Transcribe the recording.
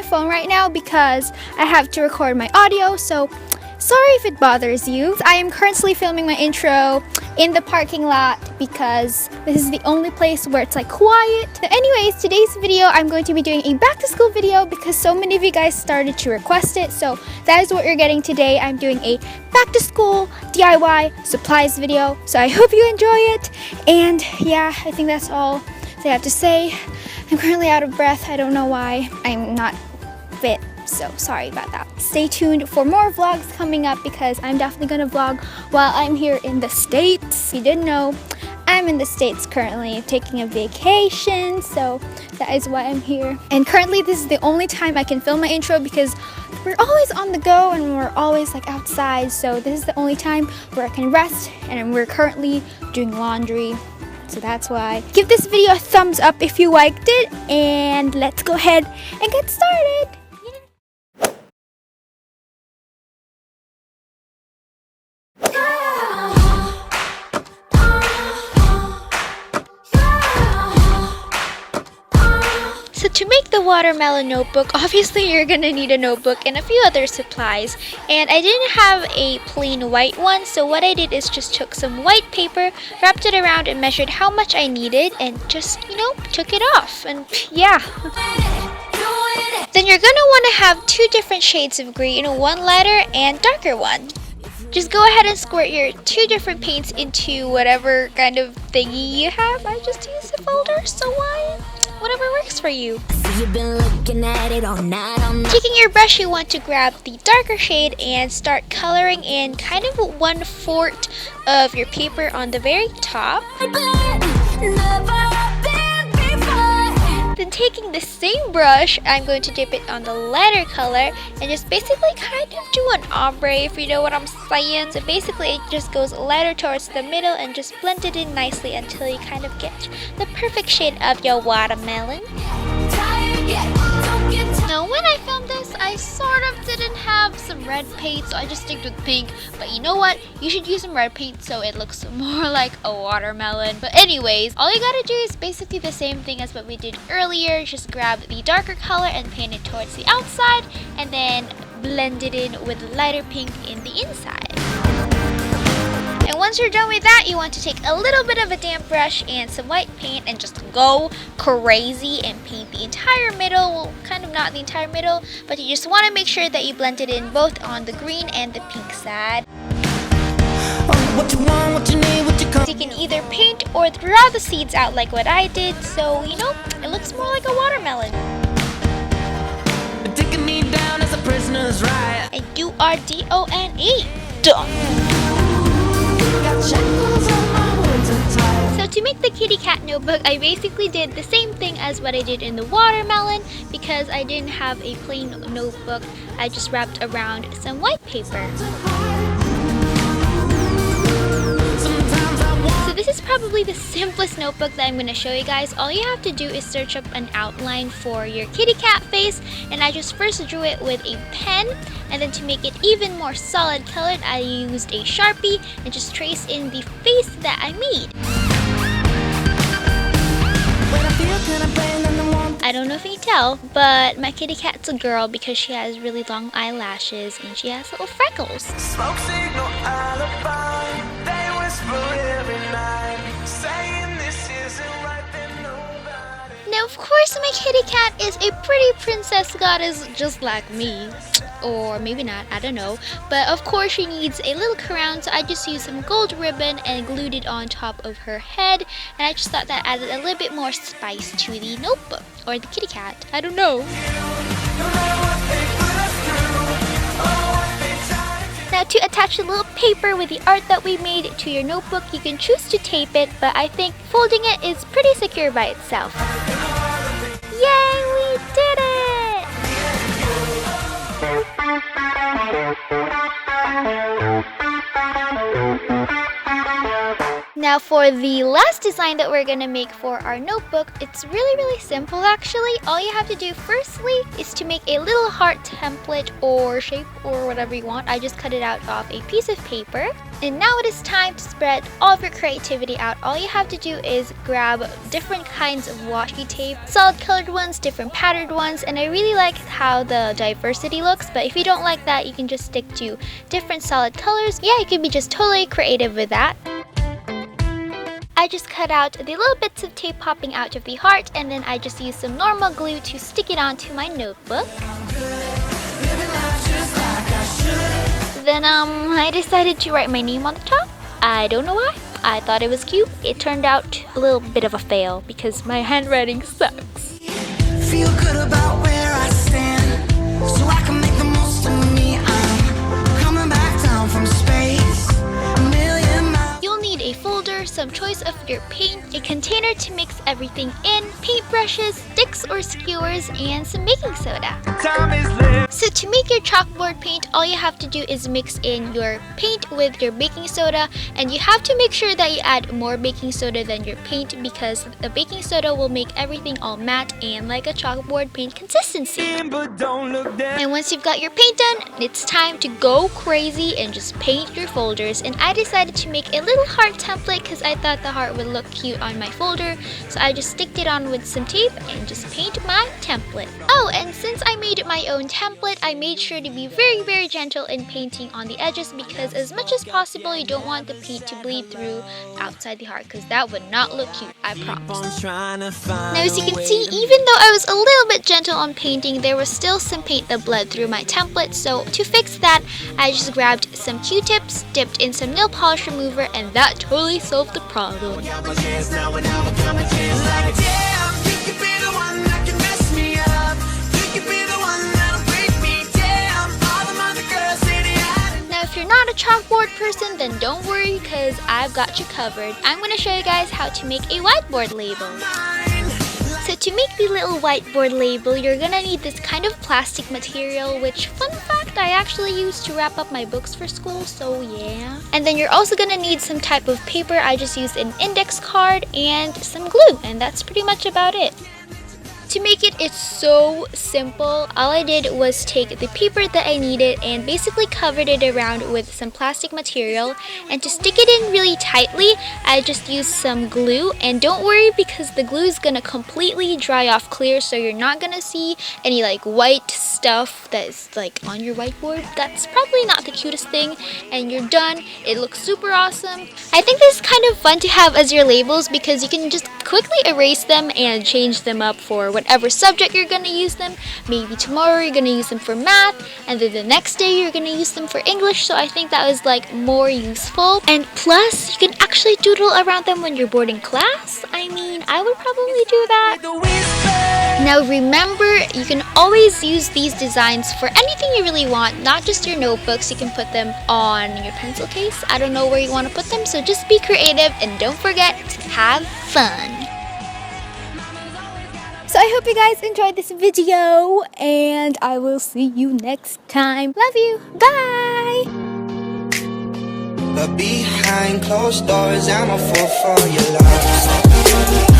phone right now because I have to record my audio, so sorry if it bothers you. I am currently filming my intro in the parking lot because this is the only place where it's like quiet. So anyways, today's video I'm going to be doing a back to school video because so many of you guys started to request it. So that is what you're getting today. I'm doing a back to school DIY supplies video. So I hope you enjoy it. And yeah, I think that's all I have to say. I'm currently out of breath. I don't know why. I'm not fit. So sorry about that. Stay tuned for more vlogs coming up because I'm definitely gonna vlog while I'm here in the States. If you didn't know, I'm in the States currently taking a vacation, so that is why I'm here. And currently this is the only time I can film my intro because we're always on the go and we're always like outside, so this is the only time where I can rest, and we're currently doing laundry. So that's why. Give this video a thumbs up if you liked it, and let's go ahead and get started. So to make the watermelon notebook, obviously you're gonna need a notebook and a few other supplies. And I didn't have a plain white one, so what I did is just took some white paper, wrapped it around and measured how much I needed and just, took it off. And yeah. Then you're gonna wanna have two different shades of green, one lighter and darker one. Just go ahead and squirt your two different paints into whatever kind of thingy you have. I just use a folder, so whatever works for you. Taking your brush, you want to grab the darker shade and start coloring in kind of 1/4 of your paper on the very top. Then taking the same brush, I'm going to dip it on the lighter color and just basically kind of do an ombre, if you know what I'm saying. So basically it just goes lighter towards the middle and just blend it in nicely until you kind of get the perfect shade of your watermelon. Now when I filmed this, I sort of didn't have some red paint, so I just sticked with pink. But you know what? You should use some red paint so it looks more like a watermelon. But anyways, all you gotta do is basically the same thing as what we did earlier. Just grab the darker color and paint it towards the outside, and then blend it in with the lighter pink in the inside. And once you're done with that, you want to take a little bit of a damp brush and some white paint and just go crazy and paint the entire middle. Well, kind of not the entire middle, but you just want to make sure that you blend it in both on the green and the pink side. So you can either paint or draw the seeds out like what I did, so it looks more like a watermelon. Taking me down as a prisoner's right. And URDONE. Done. So to make the kitty cat notebook, I basically did the same thing as what I did in the watermelon. Because I didn't have a plain notebook, I just wrapped around some white paper. So this is probably the simplest notebook that I'm going to show you guys. All you have to do is search up an outline for your kitty cat face, and I just first drew it with a pen, and then to make it even more solid colored, I used a Sharpie and just traced in the face that I made. I don't know if you can tell, but my kitty cat's a girl because she has really long eyelashes and she has little freckles. Smoke signal alibi, they whisper every night, saying this isn't right, then nobody. Now of course my kitty cat is a pretty princess goddess just like me. Or maybe not, I don't know. But of course she needs a little crown, so I just used some gold ribbon and glued it on top of her head. And I just thought that added a little bit more spice to the notebook. Or the kitty cat, I don't know. Now to attach the little paper with the art that we made to your notebook, you can choose to tape it, but I think folding it is pretty secure by itself. Yay, we did it! Now for the last design that we're gonna make for our notebook, it's really simple actually. All you have to do firstly is to make a little heart template or shape or whatever you want. I just cut it out of a piece of paper. And now it is time to spread all of your creativity out. All you have to do is grab different kinds of washi tape, solid colored ones, different patterned ones, and I really like how the diversity looks, but if you don't like that, you can just stick to different solid colors. Yeah, you can be just totally creative with that. I just cut out the little bits of tape popping out of the heart, and then I just used some normal glue to stick it onto my notebook. Then I decided to write my name on the top. I don't know why. I thought it was cute. It turned out a little bit of a fail because my handwriting sucks. Feel good about where I stand, so I can make the most of me. I'm coming back down from space, a million miles. You'll need a folder, some choice of your paint, a container to mix everything in, paintbrushes, sticks or skewers, and some baking soda. Time is living. So to make your chalkboard paint, all you have to do is mix in your paint with your baking soda, and you have to make sure that you add more baking soda than your paint because the baking soda will make everything all matte and like a chalkboard paint consistency. But don't look down. And once you've got your paint done, it's time to go crazy and just paint your folders. And I decided to make a little heart template because I thought the heart would look cute on my folder. So I just sticked it on with some tape and just paint my template. Oh, and since I made my own template, I made sure to be very gentle in painting on the edges because as much as possible, you don't want the paint to bleed through outside the heart because that would not look cute, I promise. Now as you can see, even though I was a little bit gentle on painting, there was still some paint that bled through my template. So to fix that, I just grabbed some Q-tips, dipped in some nail polish remover, and that totally solved the problem. If you're not a chalkboard person, then don't worry because I've got you covered. I'm going to show you guys how to make a whiteboard label. So to make the little whiteboard label, you're going to need this kind of plastic material, which, fun fact, I actually used to wrap up my books for school, so yeah. And then you're also going to need some type of paper. I just used an index card and some glue, and that's pretty much about it. To make it, it's so simple. All I did was take the paper that I needed and basically covered it around with some plastic material. And to stick it in really tightly, I just used some glue. And don't worry because the glue is gonna completely dry off clear, so you're not gonna see any like white stuff that is like on your whiteboard. That's probably not the cutest thing. And you're done. It looks super awesome. I think this is kind of fun to have as your labels because you can just quickly erase them and change them up for whatever subject you're going to use them. Maybe tomorrow you're going to use them for math, and then the next day you're going to use them for English, so I think that was like more useful. And plus, you can actually doodle around them when you're boarding class. I mean, I would probably do that. Now remember, you can always use these designs for anything you really want, not just your notebooks. You can put them on your pencil case. I don't know where you want to put them, so just be creative and don't forget to have fun. So I hope you guys enjoyed this video, and I will see you next time. Love you. Bye. But behind closed doors, I'm a fool for your love.